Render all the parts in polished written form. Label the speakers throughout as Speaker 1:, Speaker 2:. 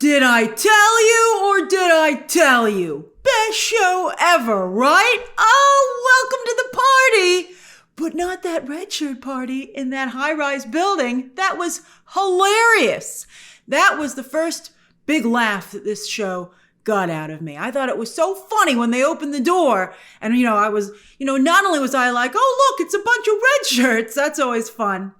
Speaker 1: Did I tell you or did I tell you? Best show ever, right? Oh, welcome to the party. But not that red shirt party in that high-rise building. That was hilarious. That was the first big laugh that this show got out of me. I thought it was so funny when they opened the door. And, I was, not only was I like, oh, look, it's a bunch of red shirts. That's always fun.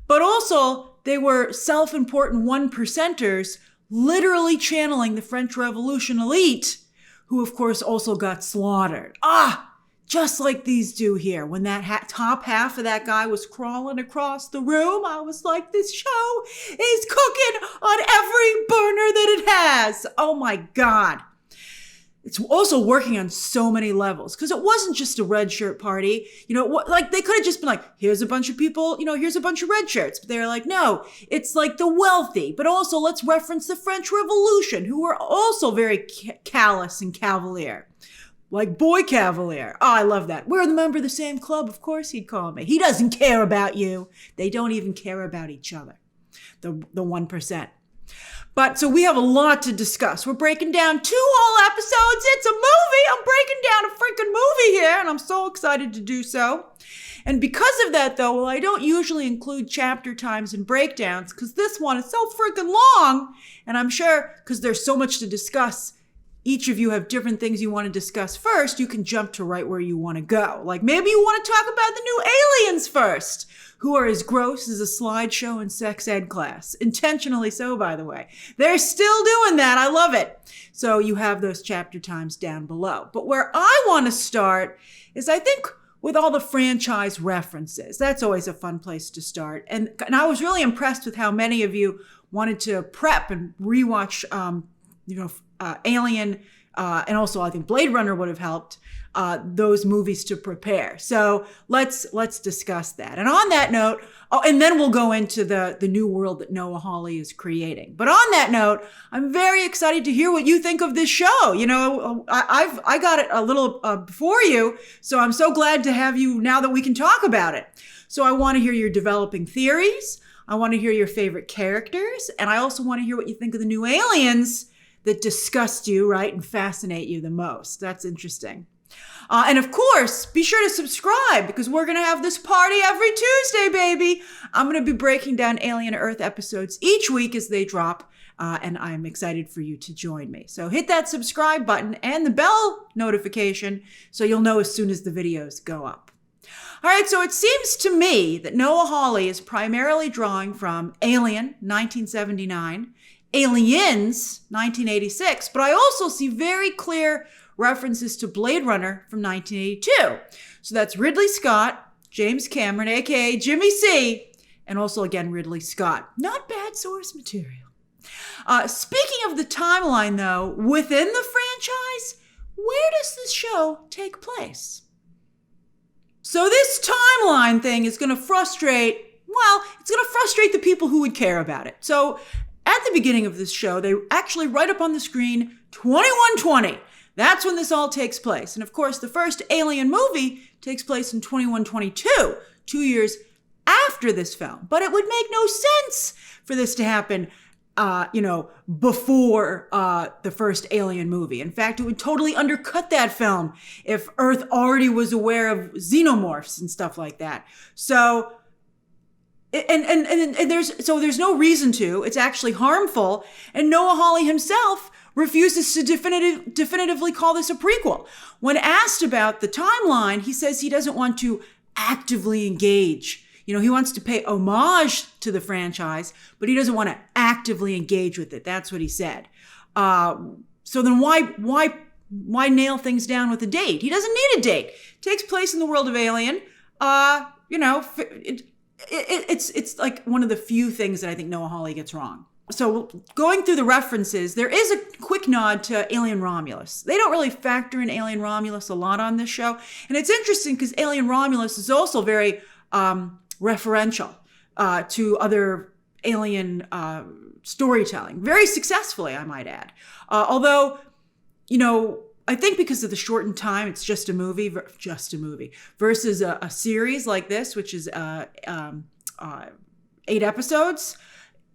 Speaker 1: But also, they were self-important one-percenters literally channeling the French Revolution elite, who, of course, also got slaughtered. Just like these do here. When that top half of that guy was crawling across the room, I was like, this show is cooking on every burner that it has. Oh my God. It's also working on so many levels because it wasn't just a red shirt party. They could have just been like, here's a bunch of people, here's a bunch of red shirts. But they're like, no, it's like the wealthy. But also let's reference the French Revolution, who were also very callous and Kavalier. Like Boy Kavalier. Oh, I love that. We're a member of the same club. Of course he'd call me. He doesn't care about you. They don't even care about each other. The 1%. But so we have a lot to discuss. We're breaking down 2 whole episodes. It's a movie. I'm breaking down a freaking movie here, and I'm so excited to do so. And because of that, though, I don't usually include chapter times and breakdowns because this one is so freaking long. And I'm sure because there's so much to discuss, each of you have different things you want to discuss first. You can jump to right where you want to go. Like maybe you want to talk about the new aliens first, who are as gross as a slideshow in sex ed class. Intentionally so, by the way. They're still doing that. I love it. So you have those chapter times down below. But where I want to start is, I think, with all the franchise references. That's always a fun place to start. And I was really impressed with how many of you wanted to prep and rewatch, Alien, and also I think Blade Runner would have helped those movies to prepare. So let's discuss that. And on that note, and then we'll go into the new world that Noah Hawley is creating. But on that note, I'm very excited to hear what you think of this show. I got it a little before you, so I'm so glad to have you now that we can talk about it. So I want to hear your developing theories. I want to hear your favorite characters. And I also want to hear what you think of the new aliens that disgust you, right, and fascinate you the most. That's interesting. And of course, be sure to subscribe because we're going to have this party every Tuesday, baby. I'm going to be breaking down Alien Earth episodes each week as they drop, and I'm excited for you to join me. So hit that subscribe button and the bell notification so you'll know as soon as the videos go up. All right, so it seems to me that Noah Hawley is primarily drawing from Alien, 1979, Aliens, 1986, but I also see very clear references to Blade Runner from 1982. So that's Ridley Scott, James Cameron, aka Jimmy C, and also again Ridley Scott. Not bad source material. Speaking of the timeline though, within the franchise, where does this show take place? So this timeline thing is going to frustrate, it's going to frustrate the people who would care about it. So at the beginning of this show, they actually write up on the screen 2120. That's when this all takes place. And of course, the first Alien movie takes place in 2122, 2 years after this film. But it would make no sense for this to happen, before the first Alien movie. In fact, it would totally undercut that film if Earth already was aware of xenomorphs and stuff like that. So there's no reason to. It's actually harmful. And Noah Hawley himself refuses to definitively call this a prequel. When asked about the timeline, he says he doesn't want to actively engage. He wants to pay homage to the franchise, but he doesn't want to actively engage with it. That's what he said. So then why nail things down with a date? He doesn't need a date. It takes place in the world of Alien. It's like one of the few things that I think Noah Hawley gets wrong. So going through the references, there is a quick nod to Alien Romulus. They don't really factor in Alien Romulus a lot on this show. And it's interesting because Alien Romulus is also very referential to other Alien storytelling. Very successfully, I might add. Although, I think because of the shortened time, it's just a movie versus a series like this, which is 8 episodes.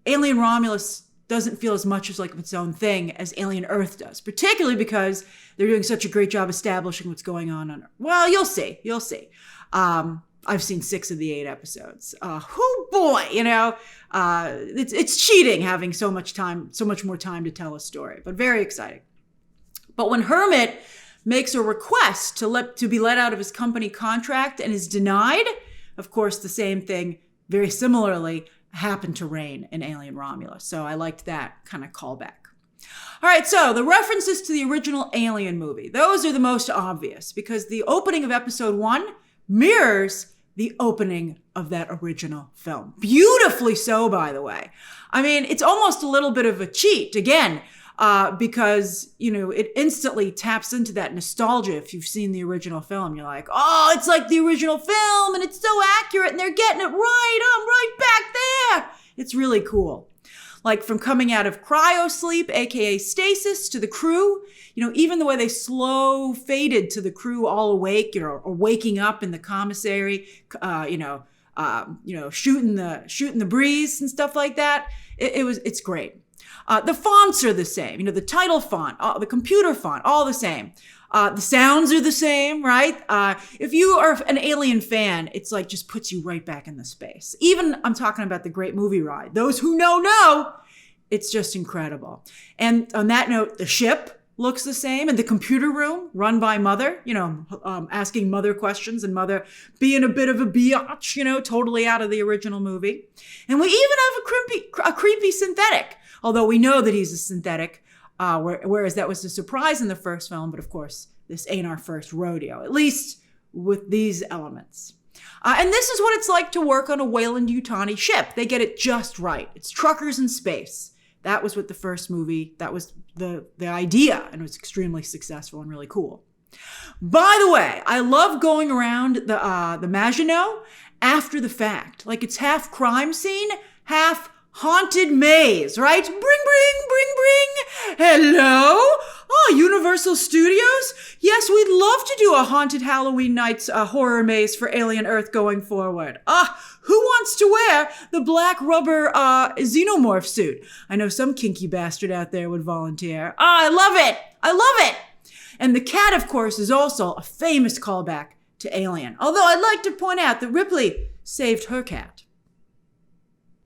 Speaker 1: Alien Romulus doesn't feel as much as like its own thing as Alien Earth does, particularly because they're doing such a great job establishing what's going on Earth. Well, you'll see. I've seen 6 of the 8 episodes. Oh boy, it's cheating having so much more time to tell a story, but very exciting. But when Hermit makes a request to be let out of his company contract and is denied, of course, the same thing very similarly happened to Rain in Alien Romulus. So I liked that kind of callback. All right, so the references to the original Alien movie, those are the most obvious because the opening of episode 1 mirrors the opening of that original film. Beautifully so, by the way. I mean, it's almost a little bit of a cheat, again, because, it instantly taps into that nostalgia. If you've seen the original film, you're like, oh, it's like the original film and it's so accurate and they're getting it right. I'm right back there. It's really cool. Like from coming out of cryosleep, AKA stasis, to the crew, even the way they slow faded to the crew all awake, or waking up in the commissary, shooting the breeze and stuff like that. It's great. The fonts are the same, the title font, the computer font, all the same. The sounds are the same, right? If you are an Alien fan, it's like just puts you right back in the space. Even I'm talking about the great movie ride. Those who know, it's just incredible. And on that note, the ship looks the same, and the computer room run by Mother, asking Mother questions and Mother being a bit of a biatch, totally out of the original movie. And we even have a creepy synthetic, although we know that he's a synthetic. Whereas that was a surprise in the first film, but of course, this ain't our first rodeo, at least with these elements. And this is what it's like to work on a Weyland-Yutani ship. They get it just right. It's truckers in space. That was what the first movie, that was the idea, and it was extremely successful and really cool. By the way, I love going around the Maginot after the fact. Like it's half crime scene, half haunted maze, right? Bring. Hello? Oh, Universal Studios? Yes, we'd love to do a haunted Halloween Nights horror maze for Alien Earth going forward. Who wants to wear the black rubber Xenomorph suit? I know some kinky bastard out there would volunteer. I love it. And the cat, of course, is also a famous callback to Alien. Although I'd like to point out that Ripley saved her cat.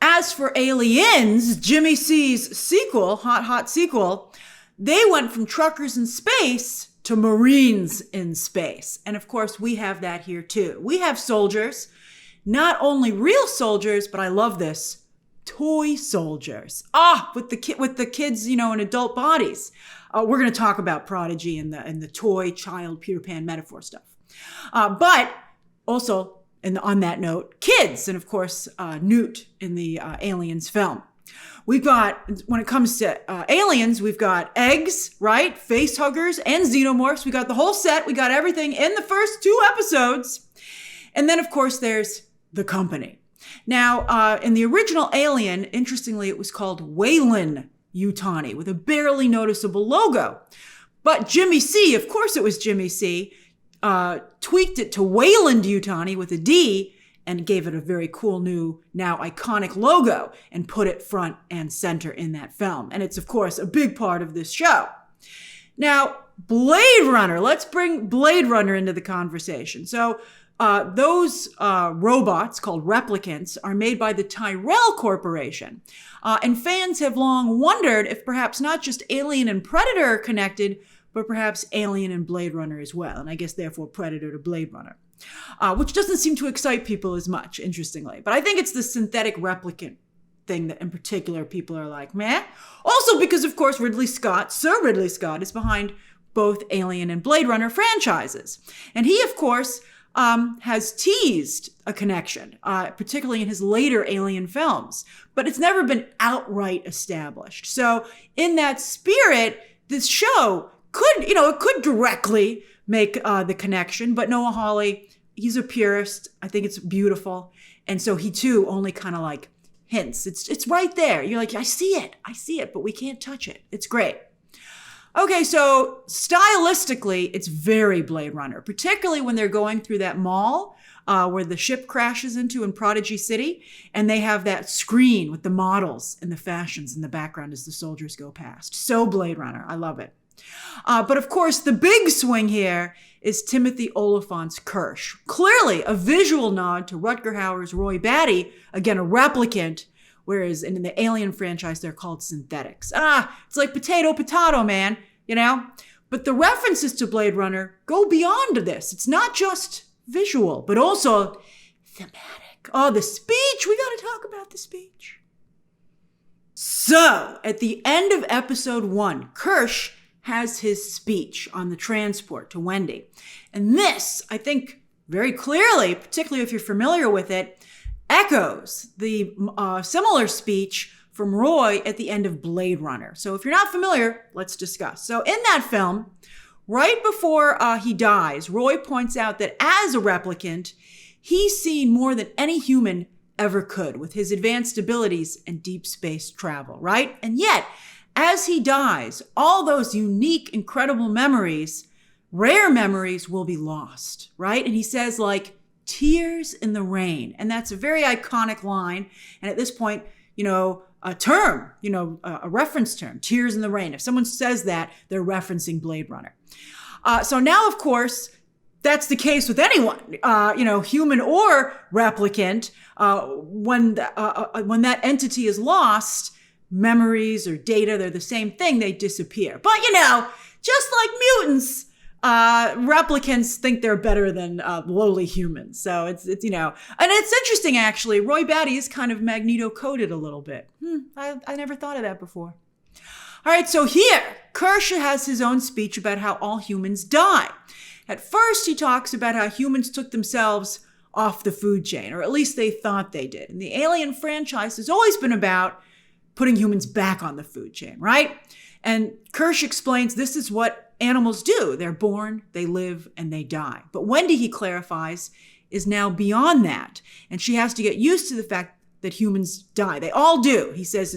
Speaker 1: As for Aliens, Jimmy C's sequel, hot sequel, they went from truckers in space to Marines in space. And of course, we have that here too. We have soldiers, not only real soldiers, but I love this, toy soldiers. With the kids, in adult bodies. We're going to talk about Prodigy and the toy child Peter Pan metaphor stuff. But also, and on that note, kids, and of course, Newt in the Aliens film. We've got, when it comes to aliens, we've got eggs, right? Face huggers and xenomorphs. We got the whole set. We got everything in the first 2 episodes. And then, of course, there's the company. Now, in the original Alien, interestingly, it was called Weyland-Yutani with a barely noticeable logo. But Jimmy C, of course it was Jimmy C, tweaked it to Weyland-Yutani with a D and gave it a very cool new, now iconic logo and put it front and center in that film. And it's, of course, a big part of this show. Now, Blade Runner. Let's bring Blade Runner into the conversation. So those robots called replicants are made by the Tyrell Corporation. And fans have long wondered if perhaps not just Alien and Predator are connected, but perhaps Alien and Blade Runner as well. And I guess therefore Predator to Blade Runner, which doesn't seem to excite people as much, interestingly. But I think it's the synthetic replicant thing that in particular people are like, meh. Also because, of course, Sir Ridley Scott is behind both Alien and Blade Runner franchises. And he, of course, has teased a connection, particularly in his later Alien films. But it's never been outright established. So in that spirit, this show could directly make the connection, but Noah Hawley, he's a purist. I think it's beautiful. And so he too only kind of like hints. It's right there. You're like, I see it, but we can't touch it. It's great. Okay, so stylistically, it's very Blade Runner, particularly when they're going through that mall where the ship crashes into in Prodigy City, and they have that screen with the models and the fashions in the background as the soldiers go past. So Blade Runner, I love it. But of course, the big swing here is Timothy Oliphant's Kirsh. Clearly a visual nod to Rutger Hauer's Roy Batty, again, a replicant, whereas in the Alien franchise, they're called synthetics. It's like potato, man, you know? But the references to Blade Runner go beyond this. It's not just visual, but also thematic. Oh, the speech. We got to talk about the speech. So, at the end of episode 1, Kirsh has his speech on the transport to Wendy. And this, I think, very clearly, particularly if you're familiar with it, echoes the similar speech from Roy at the end of Blade Runner. So if you're not familiar, let's discuss. So in that film, right before he dies, Roy points out that as a replicant, he's seen more than any human ever could with his advanced abilities and deep space travel, right? And yet, as he dies, all those unique, incredible memories, rare memories, will be lost, right? And he says, like, tears in the rain. And that's a very iconic line. And at this point, a term, a reference term, tears in the rain. If someone says that, they're referencing Blade Runner. So now, of course, that's the case with anyone, human or replicant. When that entity is lost, memories or data, they're the same thing, they disappear. But, just like mutants, replicants think they're better than lowly humans. So it's and it's interesting, actually. Roy Batty is kind of Magneto-coded a little bit. I never thought of that before. All right, so here, Kirsh has his own speech about how all humans die. At first, he talks about how humans took themselves off the food chain, or at least they thought they did. And the Alien franchise has always been about putting humans back on the food chain, right? And Kirsh explains this is what animals do. They're born, they live, and they die. But Wendy, he clarifies, is now beyond that. And she has to get used to the fact that humans die. They all do. He says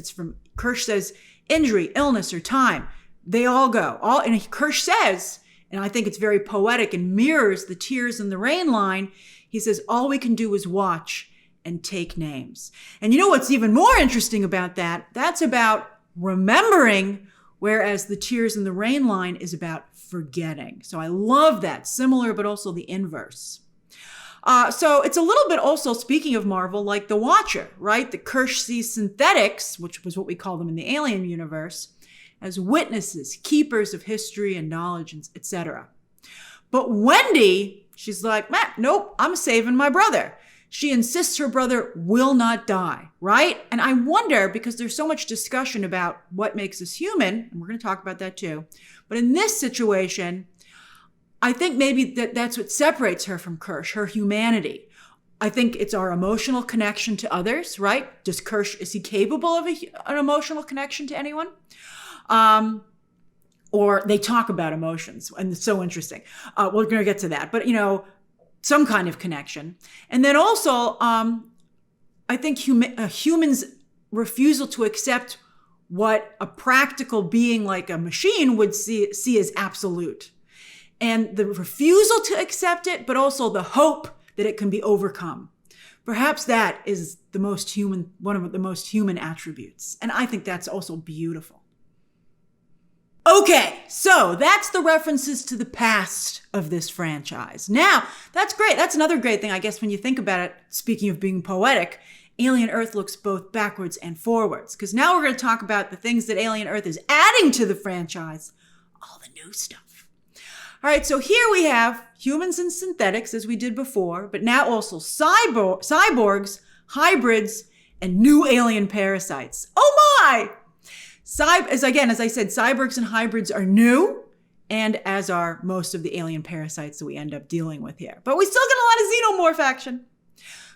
Speaker 1: Kirsh says, injury, illness, or time. They all go. And Kirsh says, and I think it's very poetic and mirrors the tears in the rain line, he says, all we can do is watch and take names. And you know what's even more interesting about that? That's about remembering, whereas the tears in the rain line is about forgetting. So I love that. Similar, but also the inverse. So it's a little bit also, speaking of Marvel, like The Watcher, right? The Kirsh sees synthetics, which was what we call them in the Alien universe, as witnesses, keepers of history and knowledge, etc. But Wendy, she's like, nope, I'm saving my brother. She insists her brother will not die, right? And I wonder, because there's so much discussion about what makes us human, and we're going to talk about that too, but in this situation, I think maybe that's what separates her from Kirsh, her humanity. I think it's our emotional connection to others, right? Is he capable of an emotional connection to anyone? Or they talk about emotions, and it's so interesting. We're going to get to that, but some kind of connection. And then also, I think humans' refusal to accept what a practical being like a machine would see as absolute. And the refusal to accept it, but also the hope that it can be overcome. Perhaps that is one of the most human attributes. And I think that's also beautiful. Okay, so that's the references to the past of this franchise. Now, that's great. That's another great thing, I guess, when you think about it. Speaking of being poetic, Alien Earth looks both backwards and forwards. Because now we're going to talk about the things that Alien Earth is adding to the franchise. All the new stuff. All right, so here we have humans and synthetics, as we did before, but now also cyborgs, hybrids, and new alien parasites. Oh my! As I said, cyborgs and hybrids are new, and as are most of the alien parasites that we end up dealing with here. But we still get a lot of xenomorph action.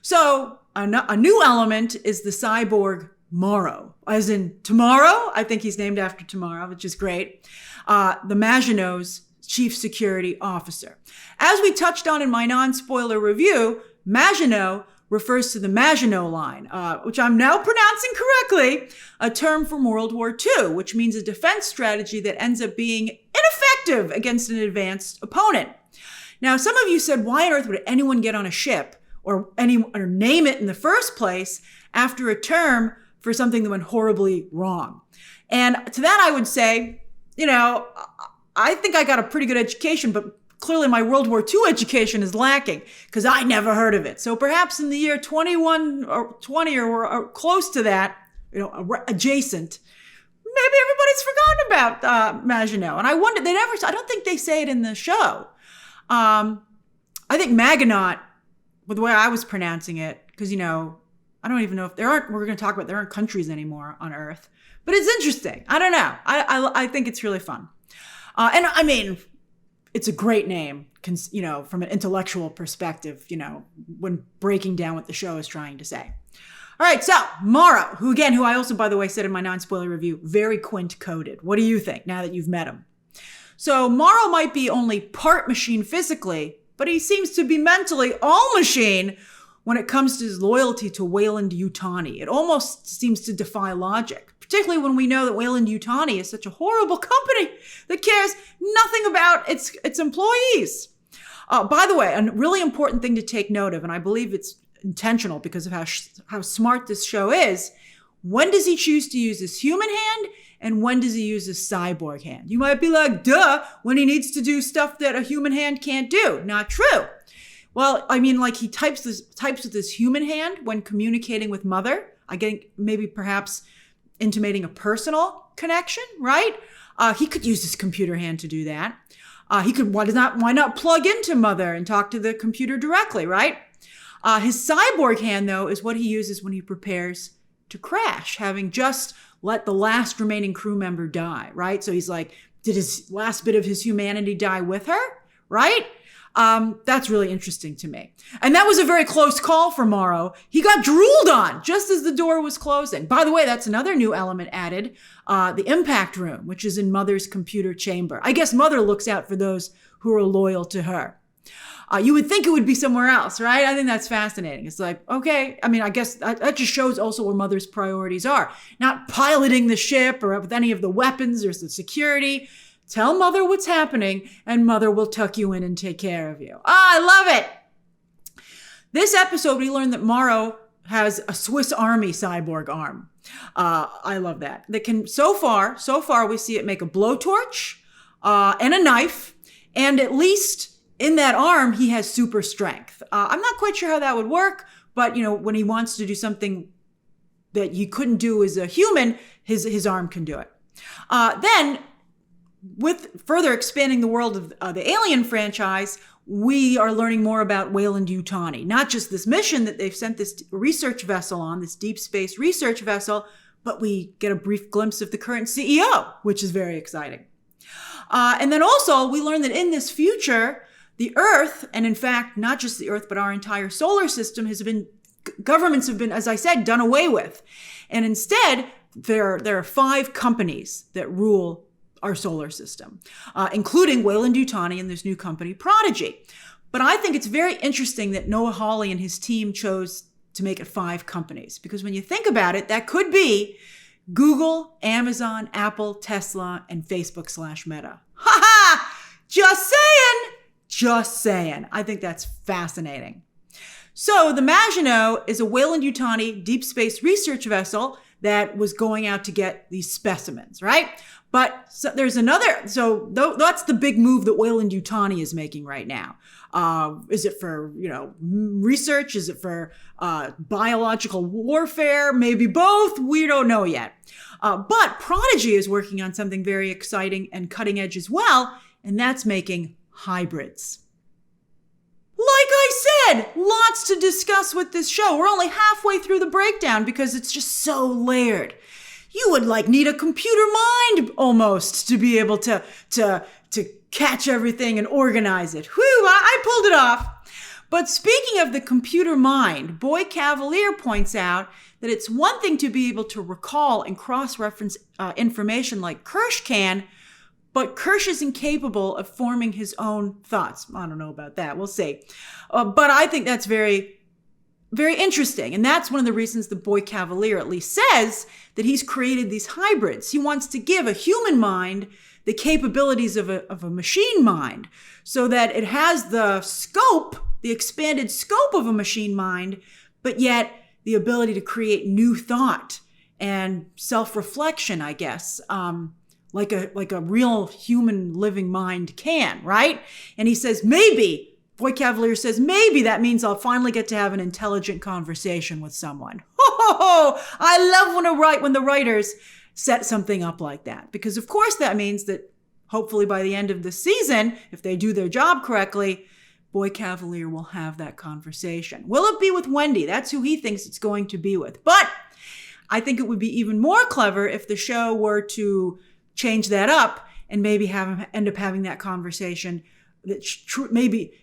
Speaker 1: So a new element is the Cyborg Morrow, as in tomorrow. I think he's named after tomorrow, which is great. The Maginot's Chief Security Officer. As we touched on in my non-spoiler review, Maginot refers to the Maginot Line, which I'm now pronouncing correctly, a term from World War II, which means a defense strategy that ends up being ineffective against an advanced opponent. Now, some of you said, why on earth would anyone get on a ship or name it in the first place after a term for something that went horribly wrong? And to that, I would say, I think I got a pretty good education, but clearly my World War II education is lacking because I never heard of it. So perhaps in the year 21 or 20 or close to that, adjacent, maybe everybody's forgotten about Maginot. And I wonder, I don't think they say it in the show. I think Maginot, with the way I was pronouncing it, because, I don't even know if there aren't countries anymore on Earth. But it's interesting. I don't know. I think it's really fun. And I mean, it's a great name, from an intellectual perspective, when breaking down what the show is trying to say. All right, so Morrow, who I also, by the way, said in my non-spoiler review, very quint-coded. What do you think now that you've met him? So Morrow might be only part machine physically, but he seems to be mentally all machine when it comes to his loyalty to Weyland-Yutani. It almost seems to defy logic, particularly when we know that Weyland-Yutani is such a horrible company that cares nothing about its employees. By the way, a really important thing to take note of, and I believe it's intentional because of how smart this show is, when does he choose to use his human hand and when does he use his cyborg hand? You might be like, duh, when he needs to do stuff that a human hand can't do. Not true. Well, I mean, like he types with his human hand when communicating with Mother. I think maybe perhaps intimating a personal connection, right? He could use his computer hand to do that. Why not plug into Mother and talk to the computer directly, right? His cyborg hand, though, is what he uses when he prepares to crash, having just let the last remaining crew member die, right? So he's like, did his last bit of his humanity die with her, right? That's really interesting to me. And that was a very close call for Morrow. He got drooled on just as the door was closing. By the way, that's another new element added, the impact room, which is in Mother's computer chamber. I guess Mother looks out for those who are loyal to her. You would think it would be somewhere else, right? I think that's fascinating. It's like, okay, I mean, I guess that just shows also where Mother's priorities are. Not piloting the ship or with any of the weapons or the security. Tell Mother what's happening and Mother will tuck you in and take care of you. I love it. This episode, we learned that Morrow has a Swiss Army cyborg arm. I love that. That can, so far, we see it make a blowtorch and a knife. And at least in that arm, he has super strength. I'm not quite sure how that would work, but when he wants to do something that he couldn't do as a human, his arm can do it. Then, with further expanding the world of the Alien franchise, we are learning more about Weyland-Yutani. Not just this mission that they've sent this research vessel on, this deep space research vessel, but we get a brief glimpse of the current CEO, which is very exciting. And then also, we learn that in this future, the Earth, and in fact, not just the Earth, but our entire solar system governments have been, as I said, done away with. And instead, there are 5 companies that rule our solar system, including Weyland-Yutani and this new company, Prodigy. But I think it's very interesting that Noah Hawley and his team chose to make it 5 companies. Because when you think about it, that could be Google, Amazon, Apple, Tesla, and Facebook/Meta. Ha ha! Just saying! Just saying. I think that's fascinating. So the Maginot is a Weyland-Yutani deep space research vessel that was going out to get these specimens, right? But there's another, that's the big move that Weyland-Yutani is making right now. Is it for, research? Is it for biological warfare? Maybe both. We don't know yet. But Prodigy is working on something very exciting and cutting edge as well, and that's making hybrids. Like I said, lots to discuss with this show. We're only halfway through the breakdown because it's just so layered. You would need a computer mind almost to be able to catch everything and organize it. Whew, I pulled it off. But speaking of the computer mind, Boy Kavalier points out that it's one thing to be able to recall and cross-reference information like Kirsh can, but Kirsh is incapable of forming his own thoughts. I don't know about that. We'll see. But I think that's very, very interesting. And that's one of the reasons the boy Kavalier at least says that he's created these hybrids. He wants to give a human mind the capabilities of a machine mind so that it has the scope, the expanded scope of a machine mind, but yet the ability to create new thought and self-reflection, I guess, like a real human living mind can, right? And he says, maybe, Boy Kavalier says, maybe that means I'll finally get to have an intelligent conversation with someone. I love when the writers set something up like that, because of course that means that hopefully by the end of the season, if they do their job correctly, Boy Kavalier will have that conversation. Will it be with Wendy? That's who he thinks it's going to be with. But I think it would be even more clever if the show were to change that up and maybe have him end up having that conversation that maybe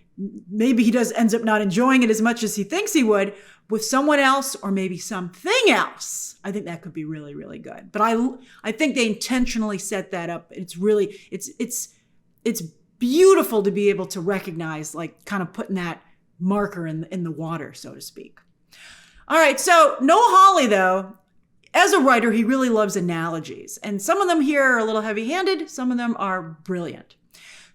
Speaker 1: he ends up not enjoying it as much as he thinks he would with someone else, or maybe something else. I think that could be really, really good. But I think they intentionally set that up. It's really, it's beautiful to be able to recognize, like kind of putting that marker in the water, so to speak. All right. So Noah Hawley, though, as a writer, he really loves analogies, and some of them here are a little heavy-handed. Some of them are brilliant.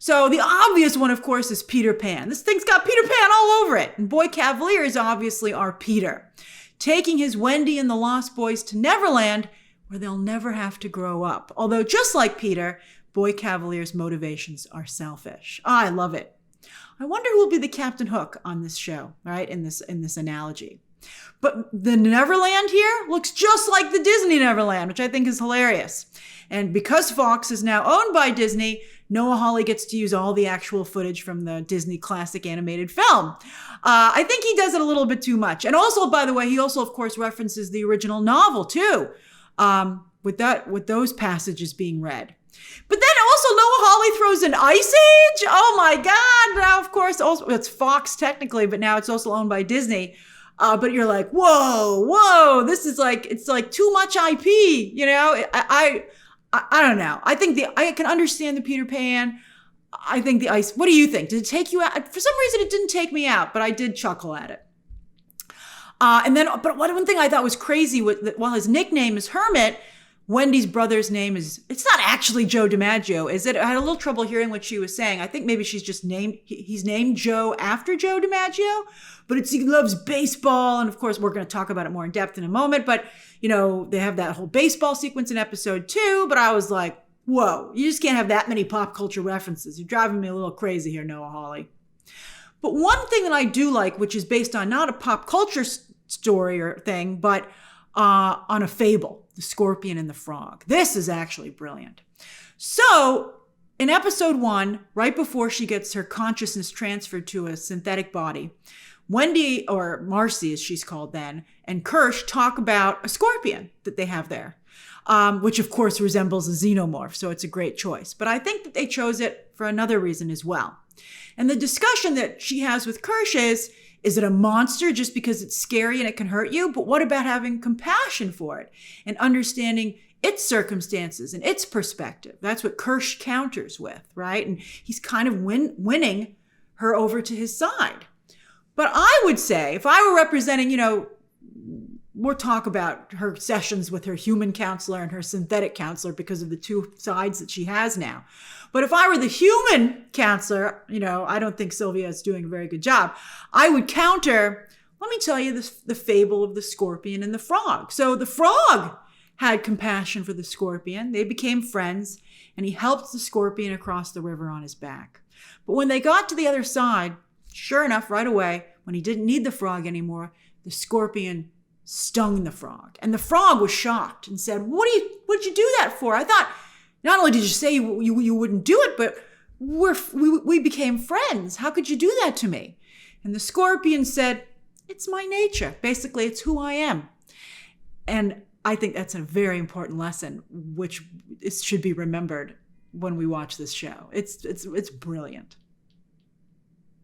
Speaker 1: So the obvious one, of course, is Peter Pan. This thing's got Peter Pan all over it. And Boy Kavalier is obviously our Peter, taking his Wendy and the Lost Boys to Neverland, where they'll never have to grow up. Although just like Peter, Boy Kavalier's motivations are selfish. I love it. I wonder who will be the Captain Hook on this show, right? In this analogy. But the Neverland here looks just like the Disney Neverland, which I think is hilarious. And because Fox is now owned by Disney, Noah Hawley gets to use all the actual footage from the Disney classic animated film. I think he does it a little bit too much. And also, by the way, he also, of course, references the original novel too, with those passages being read. But then also Noah Hawley throws an Ice Age. Oh my God. Now, of course, also it's Fox technically, but now it's also owned by Disney. But you're like, whoa, this is it's like too much IP, you know? I don't know. I think I can understand the Peter Pan. I think the ice. What do you think? Did it take you out? For some reason, it didn't take me out, but I did chuckle at it. But one thing I thought was crazy while his nickname is Hermit, Wendy's brother's name it's not actually Joe DiMaggio, is it? I had a little trouble hearing what she was saying. I think maybe she's just he's named Joe after Joe DiMaggio, but he loves baseball. And of course, we're going to talk about it more in depth in a moment, but you know, they have that whole baseball sequence in episode 2, but I was like, whoa, you just can't have that many pop culture references. You're driving me a little crazy here, Noah Hawley. But one thing that I do like, which is based on not a pop culture story or thing, but on a fable, The Scorpion and the Frog. This is actually brilliant. So in episode 1, right before she gets her consciousness transferred to a synthetic body, Wendy, or Marcy as she's called then, and Kirsh talk about a scorpion that they have there, which of course resembles a xenomorph, so it's a great choice. But I think that they chose it for another reason as well. And the discussion that she has with Kirsh is it a monster just because it's scary and it can hurt you? But what about having compassion for it and understanding its circumstances and its perspective? That's what Kirsh counters with, right? And he's kind of winning her over to his side. But I would say, if I were representing, we'll talk about her sessions with her human counselor and her synthetic counselor because of the two sides that she has now. But if I were the human counselor, I don't think Sylvia is doing a very good job. I would counter, let me tell you the fable of the scorpion and the frog. So the frog had compassion for the scorpion. They became friends, and he helped the scorpion across the river on his back. But when they got to the other side, sure enough, right away, when he didn't need the frog anymore, the scorpion stung the frog. And the frog was shocked and said, what did you do that for? I thought, not only did you say you wouldn't do it, but we became friends. How could you do that to me? And the scorpion said, it's my nature. Basically, it's who I am. And I think that's a very important lesson, which should be remembered when we watch this show. It's brilliant.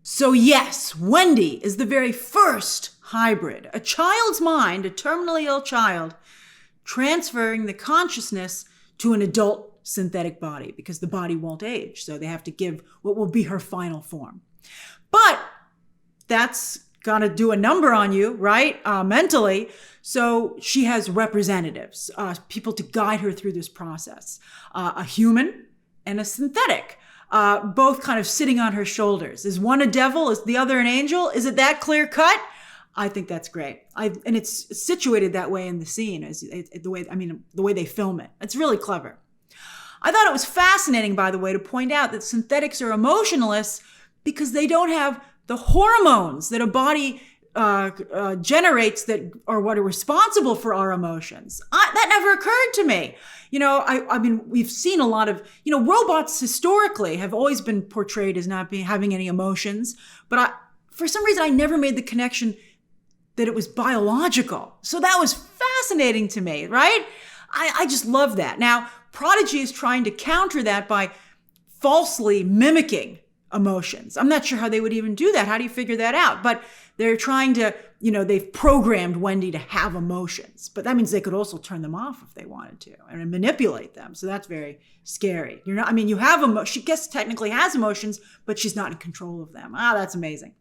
Speaker 1: So yes, Wendy is the very first hybrid, a child's mind, a terminally ill child, transferring the consciousness to an adult synthetic body because the body won't age. So they have to give what will be her final form. But that's gonna do a number on you, right? Mentally. So she has representatives, people to guide her through this process. A human and a synthetic, both kind of sitting on her shoulders. Is one a devil? Is the other an angel? Is it that clear cut? I think that's great. And it's situated that way in the scene, the way they film it. It's really clever. I thought it was fascinating, by the way, to point out that synthetics are emotionless because they don't have the hormones that a body generates that are what are responsible for our emotions. That never occurred to me. I mean, we've seen a lot of, robots historically have always been portrayed as not having any emotions, but for some reason I never made the connection that it was biological. So that was fascinating to me, right? I just love that. Now, Prodigy is trying to counter that by falsely mimicking emotions. I'm not sure how they would even do that. How do you figure that out? But they're trying to, they've programmed Wendy to have emotions, but that means they could also turn them off if they wanted to and manipulate them. So that's very scary. You have she technically has emotions, but she's not in control of them. That's amazing.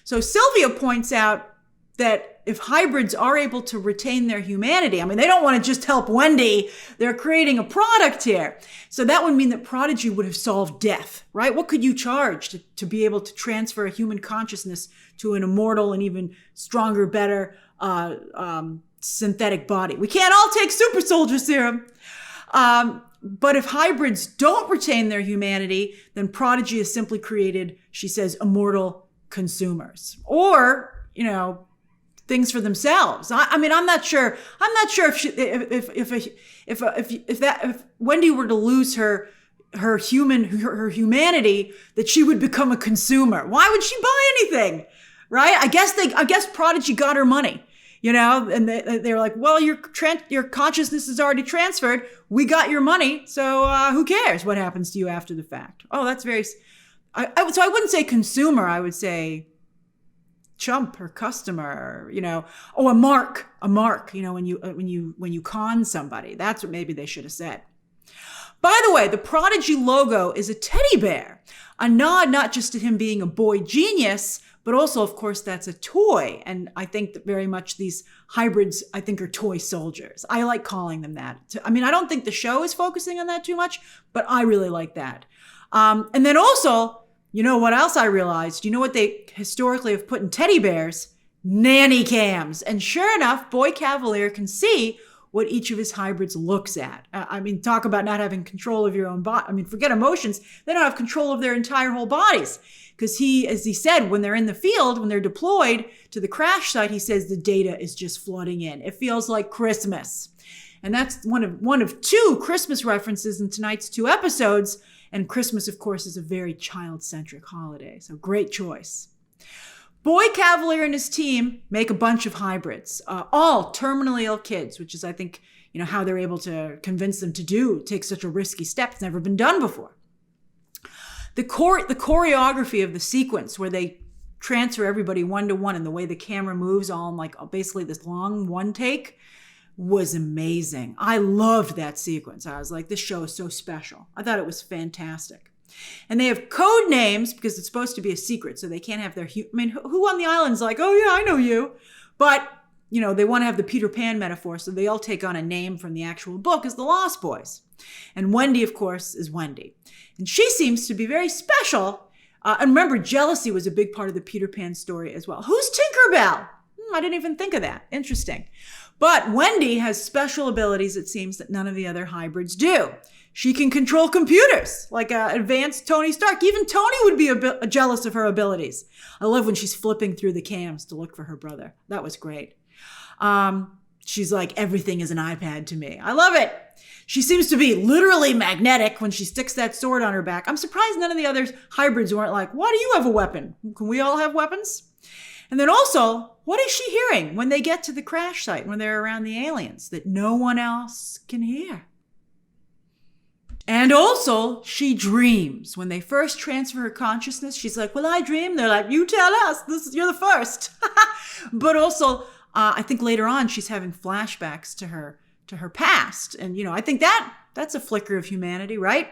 Speaker 1: So Sylvia points out that if hybrids are able to retain their humanity, they don't want to just help Wendy. They're creating a product here. So that would mean that Prodigy would have solved death, right? What could you charge to be able to transfer a human consciousness to an immortal and even stronger, better synthetic body? We can't all take super soldier serum. But if hybrids don't retain their humanity, then Prodigy has simply created, she says, immortal consumers. Or, things for themselves. I'm not sure if Wendy were to lose her humanity, that she would become a consumer. Why would she buy anything? Right? I guess Prodigy got her money, and they're like, well, your consciousness is already transferred. We got your money. So, who cares what happens to you after the fact? Oh, that's very, so I wouldn't say consumer. I would say chump or customer, a mark, when you con somebody. That's what maybe they should have said. By the way, the Prodigy logo is a teddy bear, a nod not just to him being a boy genius, but also, of course, that's a toy. And I think that very much these hybrids, are toy soldiers. I like calling them that. I don't think the show is focusing on that too much, but I really like that. And then also, what else I realized? You know what they historically have put in teddy bears? Nanny cams. And sure enough, Boy Kavalier can see what each of his hybrids looks at. Talk about not having control of your own body. Forget emotions. They don't have control of their entire whole bodies. Because as he said, when they're in the field, when they're deployed to the crash site, he says the data is just flooding in. It feels like Christmas. And that's one of two Christmas references in tonight's 2 episodes. And Christmas, of course, is a very child-centric holiday. So great choice. Boy Kavalier and his team make a bunch of hybrids, all terminally ill kids, which is, I think, how they're able to convince them to take such a risky step. It's never been done before. The choreography of the sequence where they transfer everybody one to one and the way the camera moves all in basically this long one take was amazing. I loved that sequence. I was like, this show is so special. I thought it was fantastic. And they have code names because it's supposed to be a secret, so they can't have their... who on the island's like, oh yeah, I know you. But, they want to have the Peter Pan metaphor, so they all take on a name from the actual book as the Lost Boys. And Wendy, of course, is Wendy. And she seems to be very special. And remember, jealousy was a big part of the Peter Pan story as well. Who's Tinkerbell? I didn't even think of that. Interesting. But Wendy has special abilities, it seems, that none of the other hybrids do. She can control computers, like advanced Tony Stark. Even Tony would be jealous of her abilities. I love when she's flipping through the cams to look for her brother. That was great. She's like, everything is an iPad to me. I love it. She seems to be literally magnetic when she sticks that sword on her back. I'm surprised none of the other hybrids weren't like, why do you have a weapon? Can we all have weapons? And then also, what is she hearing when they get to the crash site, when they're around the aliens, that no one else can hear? And also, she dreams. When they first transfer her consciousness, she's like, well, I dream. They're like, you tell us. You're the first. But also, I think later on, she's having flashbacks to her past. And, I think that's a flicker of humanity, right?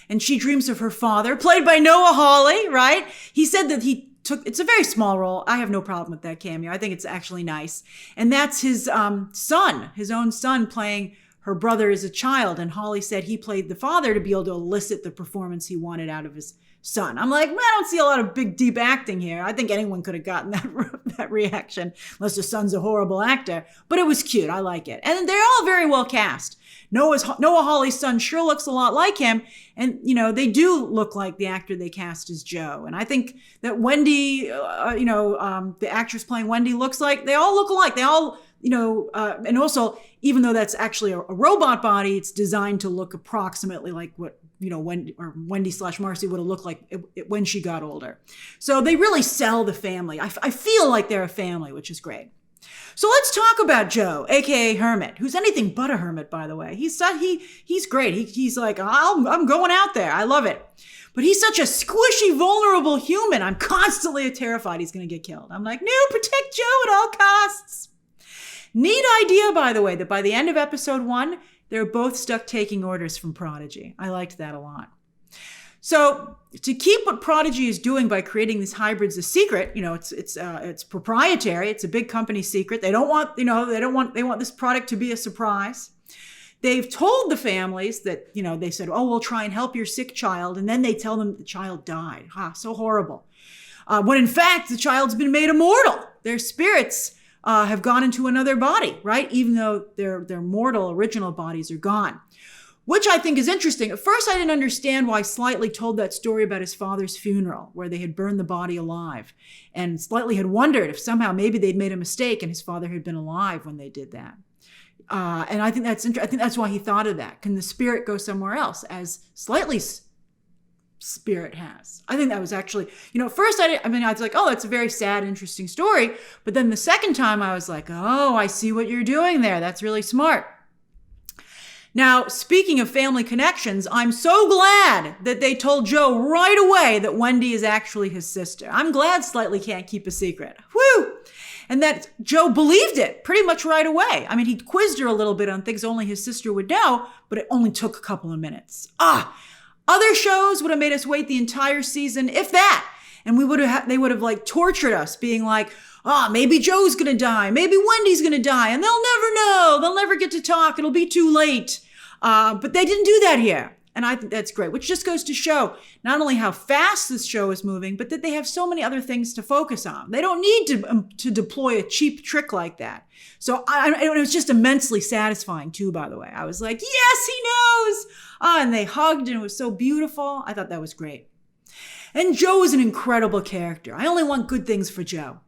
Speaker 1: And she dreams of her father, played by Noah Hawley, right? He said that he it's a very small role. I have no problem with that cameo. I think it's actually nice. And that's his son, his own son, playing her brother as a child. And Hawley said he played the father to be able to elicit the performance he wanted out of his son. I'm like, I don't see a lot of big, deep acting here. I think anyone could have gotten that reaction, unless the son's a horrible actor. But it was cute. I like it. And they're all very well cast. Noah Hawley's son sure looks a lot like him. And, they do look like the actor they cast as Joe. And I think that Wendy, the actress playing Wendy they all look alike. They all, and also, even though that's actually a robot body, it's designed to look approximately like what, Wendy/Marcy would have looked like when she got older. So they really sell the family. I feel like they're a family, which is great. So let's talk about Joe, aka Hermit, who's anything but a hermit, by the way. He's great. He's like, I'm going out there. I love it. But he's such a squishy, vulnerable human. I'm constantly terrified he's going to get killed. I'm like, no, protect Joe at all costs. Neat idea, by the way, that by the end of episode 1, they're both stuck taking orders from Prodigy. I liked that a lot. So to keep what Prodigy is doing by creating these hybrids a secret, it's proprietary. It's a big company secret. They want this product to be a surprise. They've told the families that, they said, oh, we'll try and help your sick child. And then they tell them the child died. So horrible. When in fact, the child's been made immortal. Their spirits have gone into another body, right? Even though their mortal original bodies are gone. Which I think is interesting. At first, I didn't understand why Slightly told that story about his father's funeral, where they had burned the body alive. And Slightly had wondered if somehow maybe they'd made a mistake and his father had been alive when they did that. And I think that's interesting. I think that's why he thought of that. Can the spirit go somewhere else, as Slightly's spirit has? I think that was actually, at first I was like, oh, that's a very sad, interesting story. But then the second time I was like, oh, I see what you're doing there. That's really smart. Now, speaking of family connections, I'm so glad that they told Joe right away that Wendy is actually his sister. I'm glad Slightly can't keep a secret. Whew! And that Joe believed it pretty much right away. I mean, he quizzed her a little bit on things only his sister would know, but it only took a couple of minutes. Other shows would have made us wait the entire season, if that. And they would have like tortured us, being like, maybe Joe's going to die. Maybe Wendy's going to die. And they'll never know. They'll never get to talk. It'll be too late. But they didn't do that here. And I think that's great, which just goes to show not only how fast this show is moving, but that they have so many other things to focus on. They don't need to deploy a cheap trick like that. So it was just immensely satisfying too, by the way. I was like, yes, he knows. And they hugged and it was so beautiful. I thought that was great. And Joe is an incredible character. I only want good things for Joe.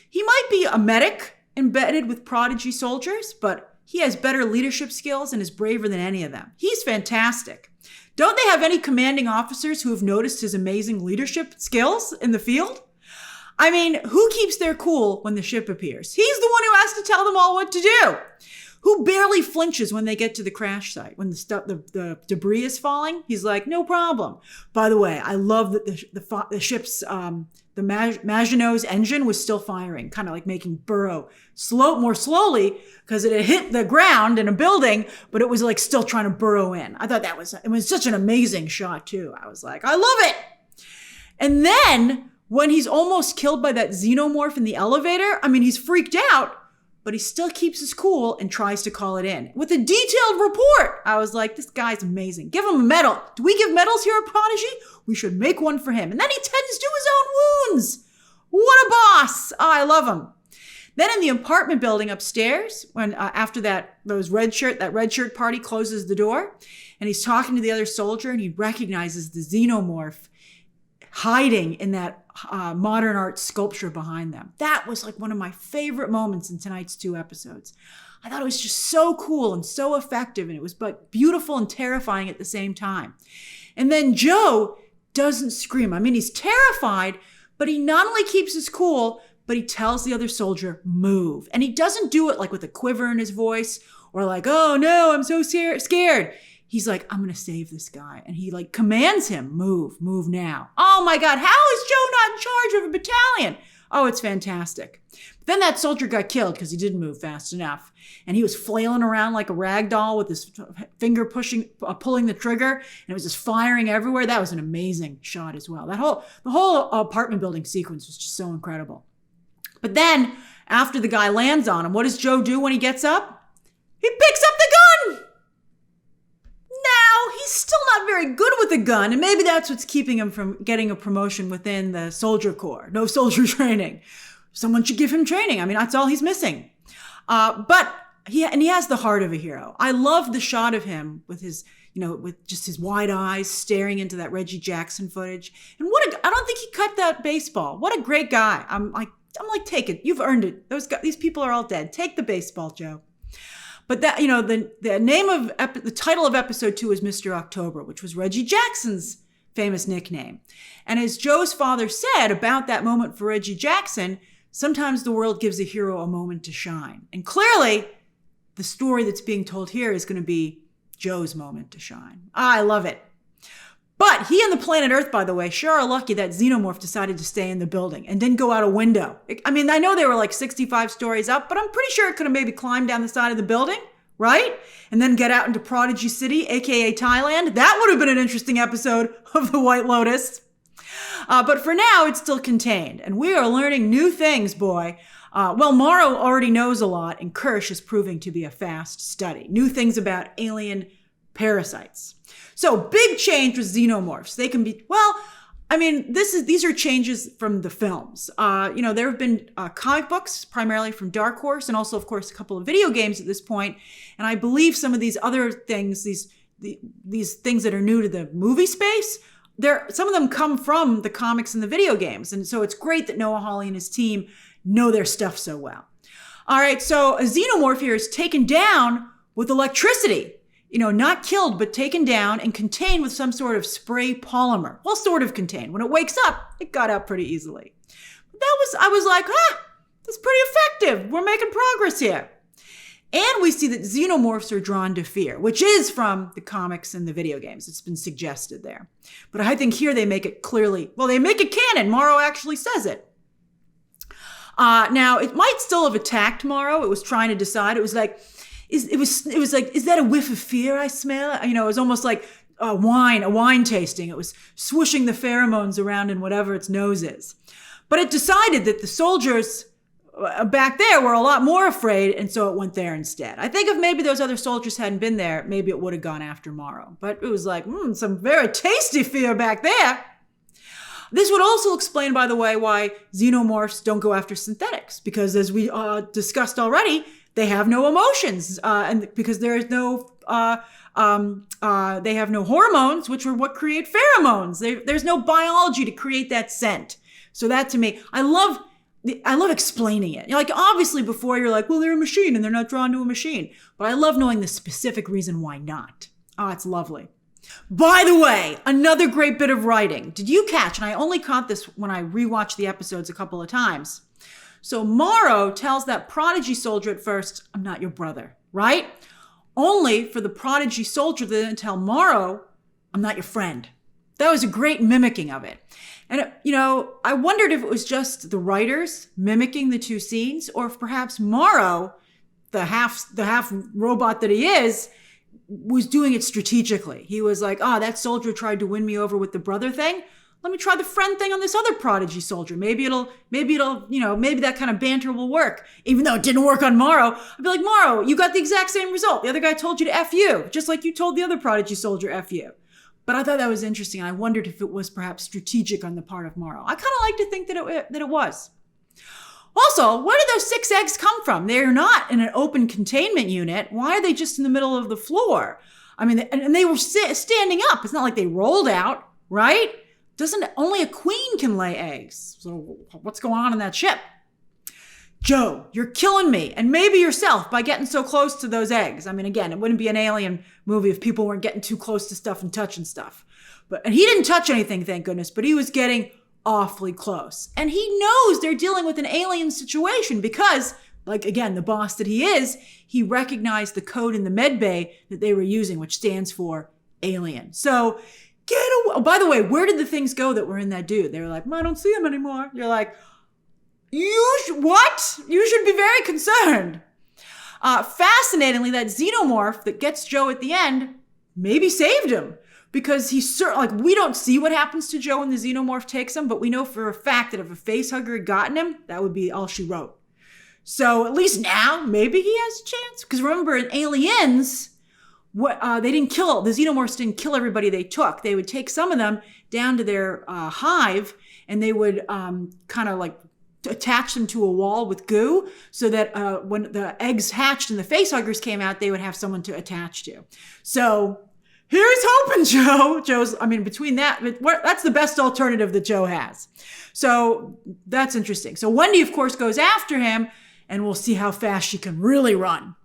Speaker 1: He might be a medic embedded with Prodigy soldiers, but he has better leadership skills and is braver than any of them. He's fantastic. Don't they have any commanding officers who have noticed his amazing leadership skills in the field? I mean, who keeps their cool when the ship appears? He's the one who has to tell them all what to do. Who barely flinches when they get to the crash site, when the debris is falling? He's like, no problem. By the way, I love that the ship's the Maginot's engine was still firing, kind of like making burrow more slowly because it had hit the ground in a building, but it was like still trying to burrow in. I thought it was such an amazing shot too. I was like, I love it. And then when he's almost killed by that xenomorph in the elevator, I mean, he's freaked out, but he still keeps his cool and tries to call it in with a detailed report. I was like, this guy's amazing. Give him a medal. Do we give medals here at Prodigy? We should make one for him. And then he tends to his own wounds. What a boss. Oh, I love him. Then in the apartment building upstairs, when after that red shirt party closes the door, and he's talking to the other soldier, and he recognizes the xenomorph hiding in that modern art sculpture behind them. That was like one of my favorite moments in tonight's 2 episodes. I thought it was just so cool and so effective, and it was but beautiful and terrifying at the same time. And then Joe doesn't scream. I mean, he's terrified, but he not only keeps his cool, but he tells the other soldier, move. And he doesn't do it like with a quiver in his voice or like, oh no, I'm so scared. He's like, I'm going to save this guy. And he like commands him, move now. Oh my God, how is Joe not in charge of a battalion? Oh, it's fantastic. Then that soldier got killed because he didn't move fast enough. And he was flailing around like a rag doll with his finger pulling the trigger. And it was just firing everywhere. That was an amazing shot as well. The whole apartment building sequence was just so incredible. But then after the guy lands on him, what does Joe do when he gets up? He picks up the gun. Now, he's still not very good with the gun. And maybe that's what's keeping him from getting a promotion within the soldier corps. No soldier training. Someone should give him training. I mean, that's all he's missing. But he has the heart of a hero. I love the shot of him with his, with just his wide eyes staring into that Reggie Jackson footage. And I don't think he cut that baseball. What a great guy. I'm like, take it. You've earned it. These people are all dead. Take the baseball, Joe. But that, the name of the title of episode 2 is Mr. October, which was Reggie Jackson's famous nickname. And as Joe's father said about that moment for Reggie Jackson, sometimes the world gives a hero a moment to shine. And clearly, the story that's being told here is going to be Joe's moment to shine. I love it. But he and the planet Earth, by the way, sure are lucky that Xenomorph decided to stay in the building and didn't go out a window. I mean, I know they were like 65 stories up, but I'm pretty sure it could have maybe climbed down the side of the building, right? And then get out into Prodigy City, aka Thailand. That would have been an interesting episode of The White Lotus. But for now, it's still contained. And we are learning new things, boy. Morrow already knows a lot, and Kirsh is proving to be a fast study. New things about alien parasites. So big change with xenomorphs. They can be, these are changes from the films. There have been comic books, primarily from Dark Horse, and also, of course, a couple of video games at this point. And I believe some of these other things, these things that are new to the movie space, some of them come from the comics and the video games. And so it's great that Noah Hawley and his team know their stuff so well. All right, so a xenomorph here is taken down with electricity. Not killed, but taken down and contained with some sort of spray polymer. Well, sort of contained. When it wakes up, it got out pretty easily. I was like, that's pretty effective. We're making progress here. And we see that xenomorphs are drawn to fear, which is from the comics and the video games. It's been suggested there. But I think here they make it they make it canon. Morrow actually says it. Now, it might still have attacked Morrow. It was trying to decide. It was like, is that a whiff of fear I smell? It was almost like a wine tasting. It was swooshing the pheromones around in whatever its nose is. But it decided that the soldiers back there were a lot more afraid, and so it went there instead. I think if maybe those other soldiers hadn't been there, maybe it would have gone after Morrow. But it was like, some very tasty fear back there. This would also explain, by the way, why xenomorphs don't go after synthetics, because as we discussed already, they have no emotions, and because there is no, they have no hormones, which are what create pheromones. There's no biology to create that scent. So that, to me, I love explaining it. Obviously before you're like, well, they're a machine and they're not drawn to a machine. But I love knowing the specific reason why not. It's lovely. By the way, another great bit of writing. Did you catch, and I only caught this when I rewatched the episodes a couple of times. So Morrow tells that Prodigy soldier at first, I'm not your brother, right? Only for the Prodigy soldier to then tell Morrow, I'm not your friend. That was a great mimicking of it. And, I wondered if it was just the writers mimicking the two scenes, or if perhaps Morrow, the half robot that he is, was doing it strategically. He was like, that soldier tried to win me over with the brother thing. Let me try the friend thing on this other Prodigy soldier. Maybe that kind of banter will work. Even though it didn't work on Morrow, I'd be like, Morrow, you got the exact same result. The other guy told you to F you, just like you told the other Prodigy soldier F you. But I thought that was interesting. I wondered if it was perhaps strategic on the part of Morrow. I kind of like to think that it was. Also, where did those 6 eggs come from? They're not in an open containment unit. Why are they just in the middle of the floor? I mean, and they were standing up. It's not like they rolled out, right? Only a queen can lay eggs. So what's going on in that ship? Joe, you're killing me, and maybe yourself, by getting so close to those eggs. I mean, again, it wouldn't be an Alien movie if people weren't getting too close to stuff and touching stuff. And he didn't touch anything, thank goodness, but he was getting awfully close. And he knows they're dealing with an alien situation because, like, again, the boss that he is, he recognized the code in the med bay that they were using, which stands for alien. So get away. Oh, by the way, where did the things go that were in that dude? They were like, I don't see him anymore. You're like, What? You should be very concerned. Fascinatingly, that xenomorph that gets Joe at the end maybe saved him. Because we don't see what happens to Joe when the xenomorph takes him, but we know for a fact that if a facehugger had gotten him, that would be all she wrote. So at least now, maybe he has a chance. Because remember, in Aliens, they didn't kill, the xenomorphs didn't kill everybody they took. They would take some of them down to their hive, and they would kind of like attach them to a wall with goo so that when the eggs hatched and the facehuggers came out, they would have someone to attach to. So here's hoping, Joe. Between that, that's the best alternative that Joe has. So that's interesting. So Wendy, of course, goes after him, and we'll see how fast she can really run.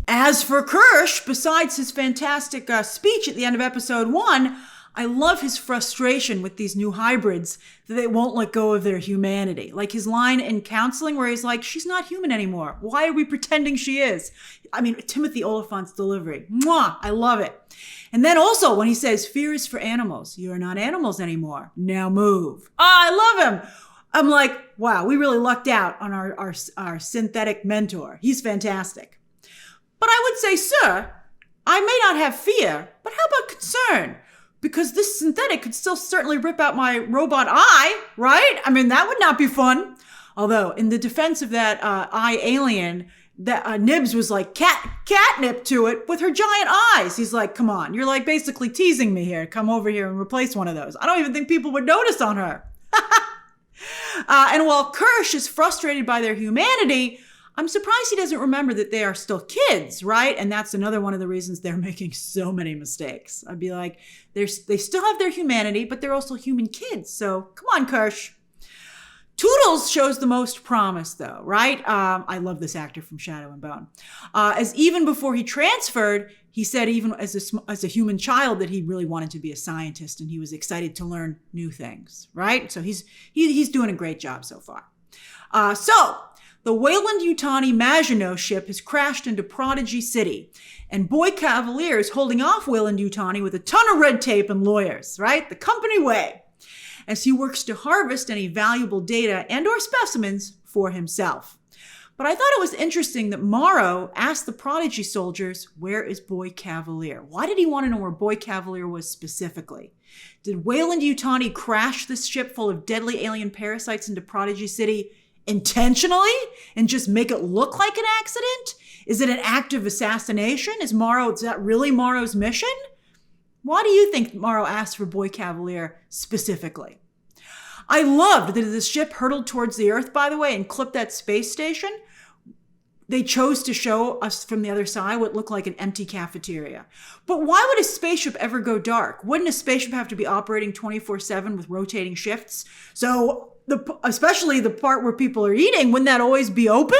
Speaker 1: As for Kirsh, besides his fantastic speech at the end of episode 1, I love his frustration with these new hybrids that they won't let go of their humanity. Like his line in Counseling where he's like, she's not human anymore. Why are we pretending she is? Timothy Oliphant's delivery. Mwah! I love it. And then also when he says, fear is for animals. You are not animals anymore. Now move. I love him. I'm like, wow, we really lucked out on our synthetic mentor. He's fantastic. But I would say, sir, I may not have fear, but how about concern? Because this synthetic could still certainly rip out my robot eye, right? That would not be fun. Although, in the defense of that eye alien, that Nibs was like catnip to it with her giant eyes. He's like, come on, you're like basically teasing me here. Come over here and replace one of those. I don't even think people would notice on her. And while Kirsh is frustrated by their humanity, I'm surprised he doesn't remember that they are still kids, right? And that's another one of the reasons they're making so many mistakes. I'd be like, they still have their humanity, but they're also human kids. So come on, Kirsh. Toodles shows the most promise, though, right? I love this actor from Shadow and Bone. As even before he transferred, he said even as a human child that he really wanted to be a scientist and he was excited to learn new things, right? So he's doing a great job so far. The Weyland-Yutani Maginot ship has crashed into Prodigy City, and Boy Kavalier is holding off Weyland-Yutani with a ton of red tape and lawyers, right? The company way, as he works to harvest any valuable data and or specimens for himself. But I thought it was interesting that Morrow asked the Prodigy soldiers, where is Boy Kavalier? Why did he want to know where Boy Kavalier was specifically? Did Weyland-Yutani crash this ship full of deadly alien parasites into Prodigy City intentionally and just make it look like an accident? Is it an act of assassination? Is that really Morrow's mission? Why do you think Morrow asked for Boy Kavalier specifically? I loved that as the ship hurtled towards the Earth, by the way, and clipped that space station, they chose to show us from the other side what looked like an empty cafeteria. But why would a spaceship ever go dark? Wouldn't a spaceship have to be operating 24/7 with rotating shifts? So especially the part where people are eating, wouldn't that always be open?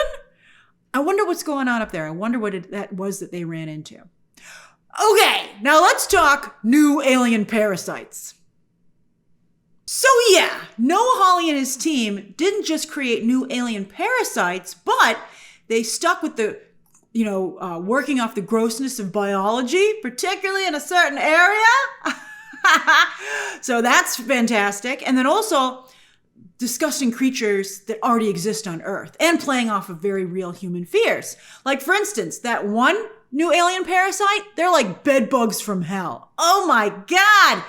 Speaker 1: I wonder what's going on up there. I wonder what that was that they ran into. Okay, now let's talk new alien parasites. So yeah, Noah Hawley and his team didn't just create new alien parasites, but they stuck with the, working off the grossness of biology, particularly in a certain area. So that's fantastic. And then also disgusting creatures that already exist on Earth and playing off of very real human fears. Like, for instance, that one new alien parasite, they're like bed bugs from hell. Oh my God.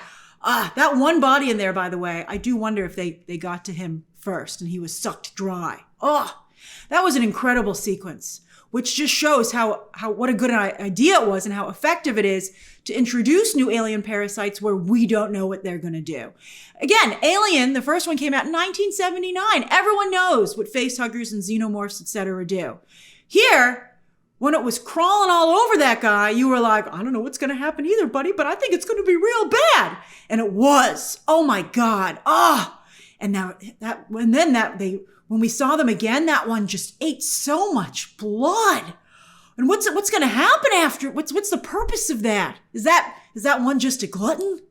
Speaker 1: That one body in there, by the way, I do wonder if they got to him first and he was sucked dry. Oh, that was an incredible sequence, which just shows what a good idea it was and how effective it is to introduce new alien parasites where we don't know what they're going to do. Again, Alien, the first one came out in 1979. Everyone knows what facehuggers and xenomorphs, etc. do. Here, when it was crawling all over that guy, you were like, I don't know what's going to happen either, buddy, but I think it's going to be real bad. And it was. Oh my God. And now when we saw them again, that one just ate so much blood. And what's going to happen after? What's the purpose of that? Is that one just a glutton?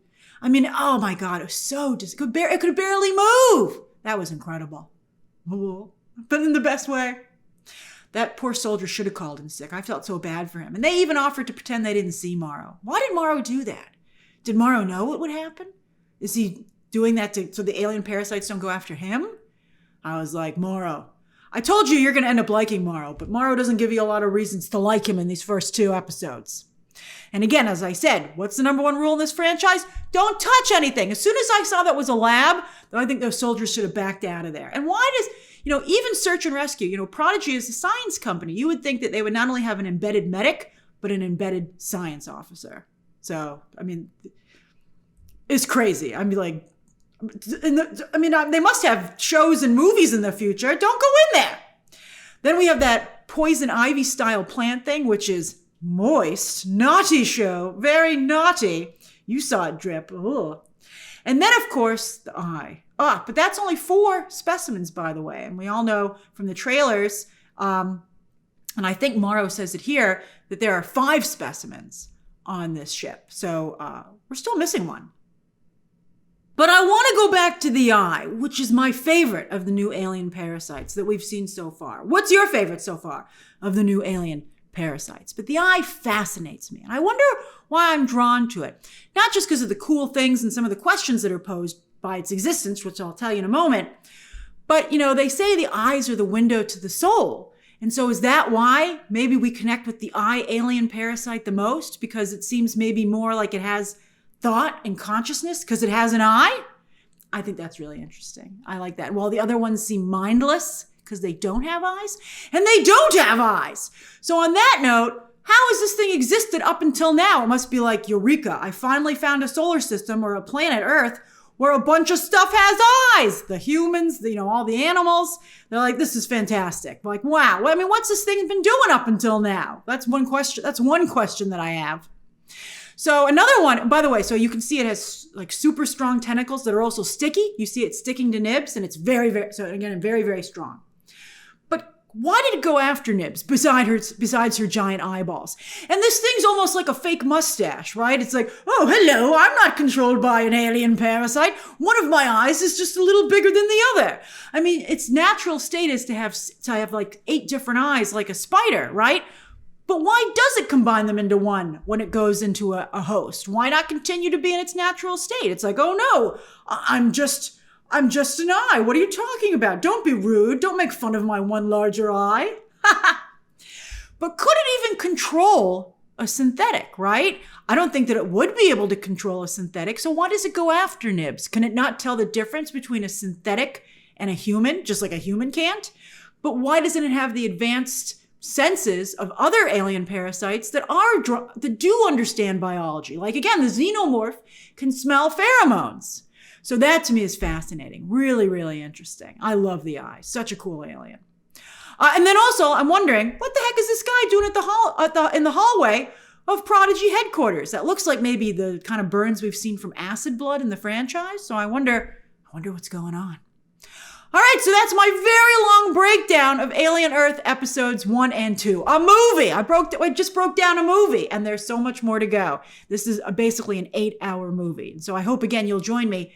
Speaker 1: Oh my God, it was so it could barely move. That was incredible. But in the best way. That poor soldier should have called in sick. I felt so bad for him. And they even offered to pretend they didn't see Morrow. Why did Morrow do that? Did Morrow know what would happen? Is he doing that so the alien parasites don't go after him? I was like, Morrow. I told you you're going to end up liking Morrow, but Morrow doesn't give you a lot of reasons to like him in these first 2 episodes. And again, as I said, what's the number one rule in this franchise? Don't touch anything. As soon as I saw that was a lab, I think those soldiers should have backed out of there. And why does, even search and rescue, Prodigy is a science company. You would think that they would not only have an embedded medic, but an embedded science officer. So, it's crazy. They must have shows and movies in the future. Don't go in there. Then we have that poison ivy style plant thing, which is moist, naughty show, very naughty. You saw it drip. Ugh. And then, of course, the eye. But that's only 4 specimens, by the way. And we all know from the trailers, and I think Morrow says it here, that there are 5 specimens on this ship. So we're still missing one. But I want to go back to the eye, which is my favorite of the new alien parasites that we've seen so far. What's your favorite so far of the new alien parasites? But the eye fascinates me. And I wonder why I'm drawn to it. Not just because of the cool things and some of the questions that are posed by its existence, which I'll tell you in a moment. But, they say the eyes are the window to the soul. And so is that why maybe we connect with the eye alien parasite the most? Because it seems maybe more like it has thought and consciousness because it has an eye? I think that's really interesting. I like that. While the other ones seem mindless because they don't have eyes, and they don't have eyes. So on that note, how has this thing existed up until now? It must be like, Eureka, I finally found a solar system or a planet Earth where a bunch of stuff has eyes. The humans, all the animals, they're like, this is fantastic. Like, wow. What's this thing been doing up until now? That's one question. That's one question that I have. So another one, by the way, so you can see it has like super strong tentacles that are also sticky. You see it sticking to Nibs, and it's very, very, so again, very, very strong. But why did it go after Nibs besides her giant eyeballs? And this thing's almost like a fake mustache, right? It's like, oh, hello, I'm not controlled by an alien parasite. One of my eyes is just a little bigger than the other. Its natural state is to have like 8 different eyes like a spider, right? But why does it combine them into one when it goes into a host? Why not continue to be in its natural state? It's like, oh no, I'm just an eye. What are you talking about? Don't be rude. Don't make fun of my one larger eye. But could it even control a synthetic, right? I don't think that it would be able to control a synthetic. So why does it go after Nibs? Can it not tell the difference between a synthetic and a human, just like a human can't? But why doesn't it have the advanced senses of other alien parasites that do understand biology? Like, again, the Xenomorph can smell pheromones. So that to me is fascinating. Really, really interesting. I love the eye. Such a cool alien. And then also, I'm wondering, what the heck is this guy doing in the hallway of Prodigy headquarters? That looks like maybe the kind of burns we've seen from Acid Blood in the franchise. So I wonder what's going on. All right, so that's my very long breakdown of Alien Earth episodes 1 and 2. A movie. I just broke down a movie, and there's so much more to go. This is basically an 8-hour movie. So I hope, again, you'll join me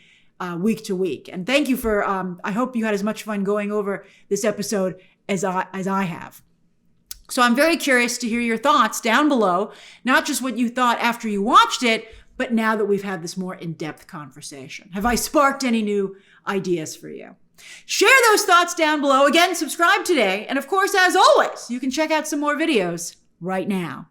Speaker 1: week to week. And thank you for, I hope you had as much fun going over this episode as I have. So I'm very curious to hear your thoughts down below, not just what you thought after you watched it, but now that we've had this more in-depth conversation. Have I sparked any new ideas for you? Share those thoughts down below. Again, subscribe today. And of course, as always, you can check out some more videos right now.